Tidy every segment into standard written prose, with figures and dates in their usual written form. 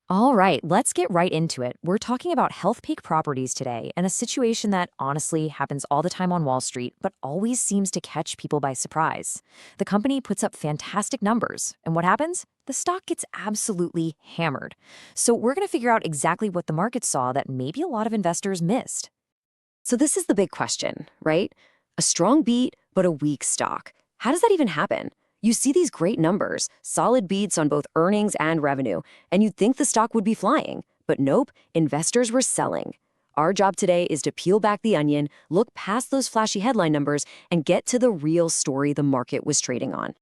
All right, let's get right into it. We're talking about Healthpeak Properties today and a situation that honestly happens all the time on Wall Street, but always seems to catch people by surprise. The company puts up fantastic numbers, and what happens? The stock gets absolutely hammered. So we're going to figure out exactly what the market saw that maybe a lot of investors missed. So this is the big question, right? A strong beat, but a weak stock. How does that even happen? You see these great numbers, solid beats on both earnings and revenue, and you'd think the stock would be flying. But nope, investors were selling. Our job today is to peel back the onion, look past those flashy headline numbers, and get to the real story the market was trading on.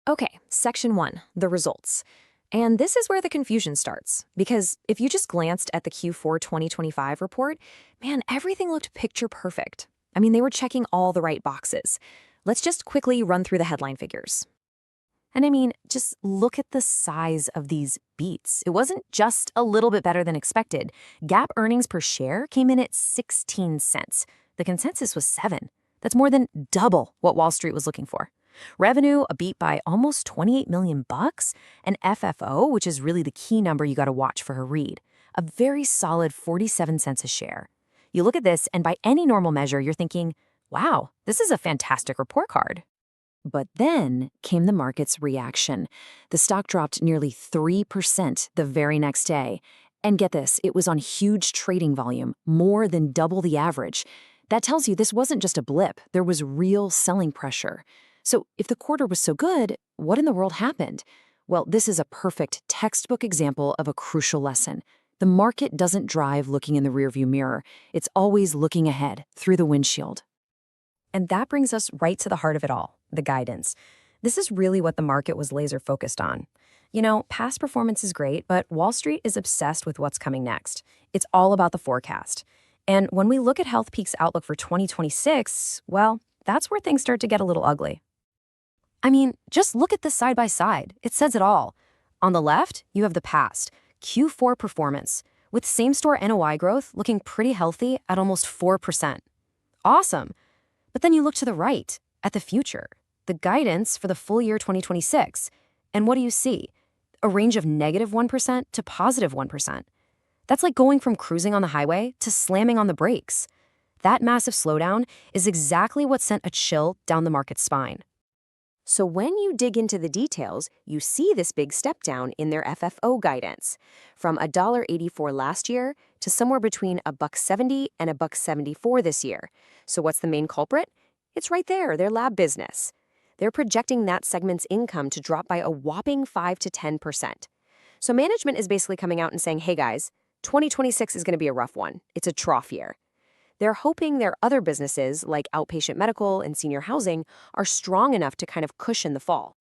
Okay, section one, the results. And this is where the confusion starts, because if you just glanced at the Q4 2025 report, man, everything looked picture perfect. I mean, they were checking all the right boxes. Let's just quickly run through the headline figures. And I mean, just look at the size of these beats. It wasn't just a little bit better than expected. GAAP earnings per share came in at 16 cents. The consensus was 7. That's more than double what Wall Street was looking for. Revenue, a beat by almost 28 million bucks, and FFO, which is really the key number you got to watch for a REIT, a very solid 47 cents a share. You look at this, and by any normal measure, you're thinking, wow, this is a fantastic report card. But then came the market's reaction. The stock dropped nearly 3% the very next day. And get this, it was on huge trading volume, more than double the average. That tells you this wasn't just a blip, there was real selling pressure. So if the quarter was so good, what in the world happened? Well, this is a perfect textbook example of a crucial lesson. The market doesn't drive looking in the rearview mirror. It's always looking ahead, through the windshield. And that brings us right to the heart of it all, the guidance. This is really what the market was laser focused on. You know, past performance is great, but Wall Street is obsessed with what's coming next. It's all about the forecast. And when we look at Healthpeak's outlook for 2026, well, that's where things start to get a little ugly. I mean, just look at this side by side. It says it all. On the left, you have the past, Q4 performance, with same-store NOI growth looking pretty healthy at almost 4%. Awesome. But then you look to the right, at the future, the guidance for the full year 2026. And what do you see? A range of -1% to +1%. That's like going from cruising on the highway to slamming on the brakes. That massive slowdown is exactly what sent a chill down the market's spine. So when you dig into the details, you see this big step down in their FFO guidance, from $1.84 last year to somewhere between $1.70 and $1.74 this year. So what's the main culprit? It's right there, their lab business. They're projecting that segment's income to drop by a whopping 5 to 10%. So management is basically coming out and saying, hey guys, 2026 is going to be a rough one. It's a trough year. They're hoping their other businesses, like outpatient medical and senior housing, are strong enough to kind of cushion the fall.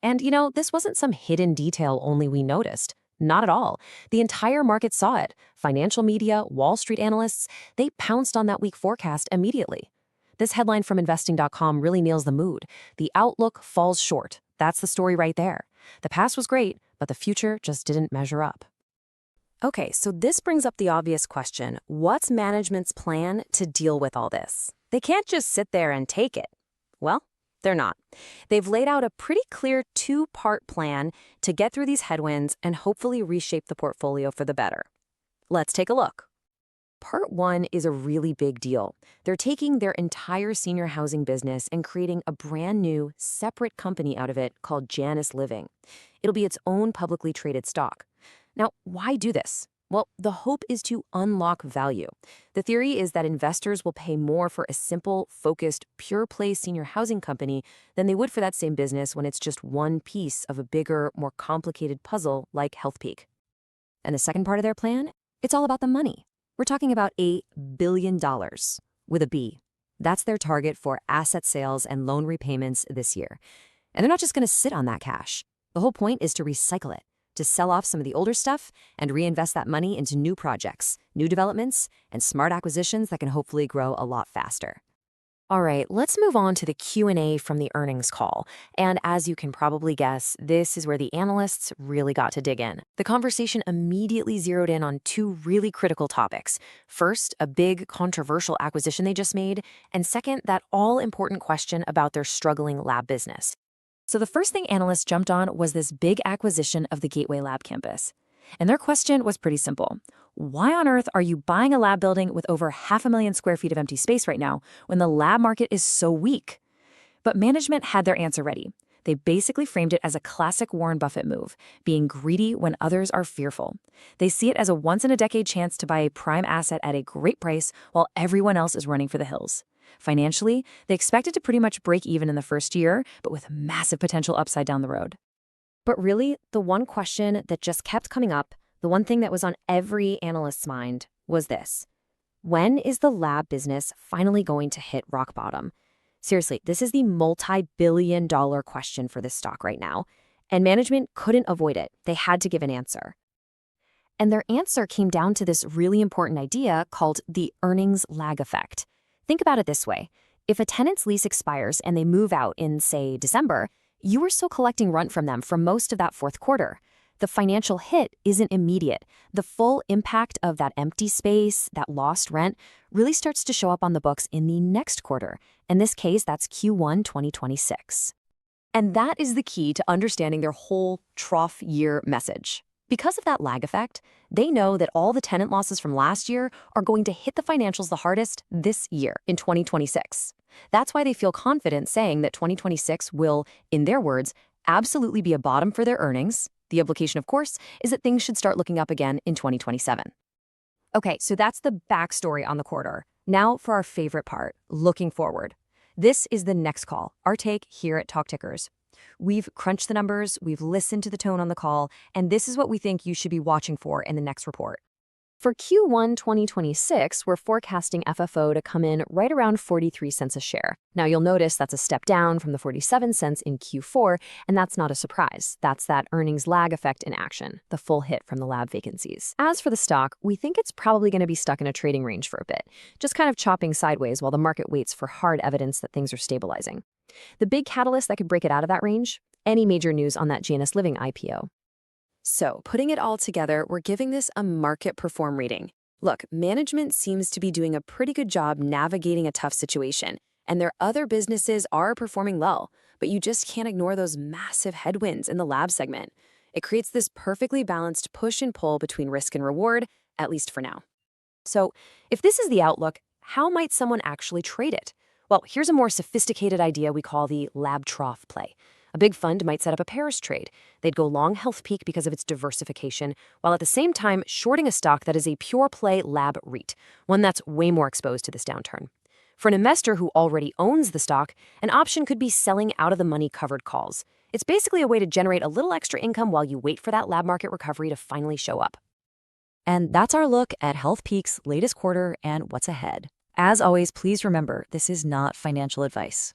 And you know, this wasn't some hidden detail only we noticed. Not at all. The entire market saw it. Financial media, Wall Street analysts, they pounced on that weak forecast immediately. This headline from investing.com really nails the mood. The outlook falls short. That's the story right there. The past was great, but the future just didn't measure up. Okay, so this brings up the obvious question. What's management's plan to deal with all this? They can't just sit there and take it. Well, they're not. They've laid out a pretty clear two-part plan to get through these headwinds and hopefully reshape the portfolio for the better. Let's take a look. Part one is a really big deal. They're taking their entire senior housing business and creating a brand new, separate company out of it called Janus Living. It'll be its own publicly traded stock. Now, why do this? Well, the hope is to unlock value. The theory is that investors will pay more for a simple, focused, pure-play senior housing company than they would for that same business when it's just one piece of a bigger, more complicated puzzle like Healthpeak. And the second part of their plan? It's all about the money. We're talking about $1 billion with a B. That's their target for asset sales and loan repayments this year. And they're not just going to sit on that cash. The whole point is to recycle it, to sell off some of the older stuff and reinvest that money into new projects, new developments, and smart acquisitions that can hopefully grow a lot faster. All right, let's move on to the Q&A from the earnings call. And as you can probably guess, this is where the analysts really got to dig in. The conversation immediately zeroed in on two really critical topics. First, a big controversial acquisition they just made, and second, that all-important question about their struggling lab business. So the first thing analysts jumped on was this big acquisition of the Gateway Lab campus. And their question was pretty simple. Why on earth are you buying a lab building with over 500,000 square feet of empty space right now when the lab market is so weak? But management had their answer ready. They basically framed it as a classic Warren Buffett move, being greedy when others are fearful. They see it as a once-in-a-decade chance to buy a prime asset at a great price while everyone else is running for the hills. Financially, they expected to pretty much break even in the first year, but with massive potential upside down the road. But really, the one question that just kept coming up, the one thing that was on every analyst's mind, was this. When is the lab business finally going to hit rock bottom? Seriously, this is the multi-billion-dollar question for this stock right now, and management couldn't avoid it. They had to give an answer. And their answer came down to this really important idea called the earnings lag effect. Think about it this way. If a tenant's lease expires and they move out in, say, December, you are still collecting rent from them for most of that fourth quarter. The financial hit isn't immediate. The full impact of that empty space, that lost rent, really starts to show up on the books in the next quarter. In this case, that's Q1 2026. And that is the key to understanding their whole trough year message. Because of that lag effect, they know that all the tenant losses from last year are going to hit the financials the hardest this year, in 2026. That's why they feel confident saying that 2026 will, in their words, absolutely be a bottom for their earnings. The implication, of course, is that things should start looking up again in 2027. Okay, so that's the backstory on the quarter. Now for our favorite part, looking forward. This is the next call, our take here at Talk Tickers. We've crunched the numbers, we've listened to the tone on the call, and this is what we think you should be watching for in the next report. For Q1 2026, we're forecasting FFO to come in right around 43 cents a share. Now you'll notice that's a step down from the 47 cents in Q4, and that's not a surprise. That's that earnings lag effect in action, the full hit from the lab vacancies. As for the stock, we think it's probably going to be stuck in a trading range for a bit, just kind of chopping sideways while the market waits for hard evidence that things are stabilizing. The big catalyst that could break it out of that range? Any major news on that Janus Living IPO. So, putting it all together, we're giving this a market perform rating. Look, management seems to be doing a pretty good job navigating a tough situation, and their other businesses are performing well, but you just can't ignore those massive headwinds in the lab segment. It creates this perfectly balanced push and pull between risk and reward, at least for now. So, if this is the outlook, how might someone actually trade it? Well, here's a more sophisticated idea we call the lab trough play. A big fund might set up a pairs trade. They'd go long Healthpeak because of its diversification, while at the same time shorting a stock that is a pure play lab REIT, one that's way more exposed to this downturn. For an investor who already owns the stock, an option could be selling out of the money covered calls. It's basically a way to generate a little extra income while you wait for that lab market recovery to finally show up. And that's our look at Healthpeak's latest quarter and what's ahead. As always, please remember, this is not financial advice.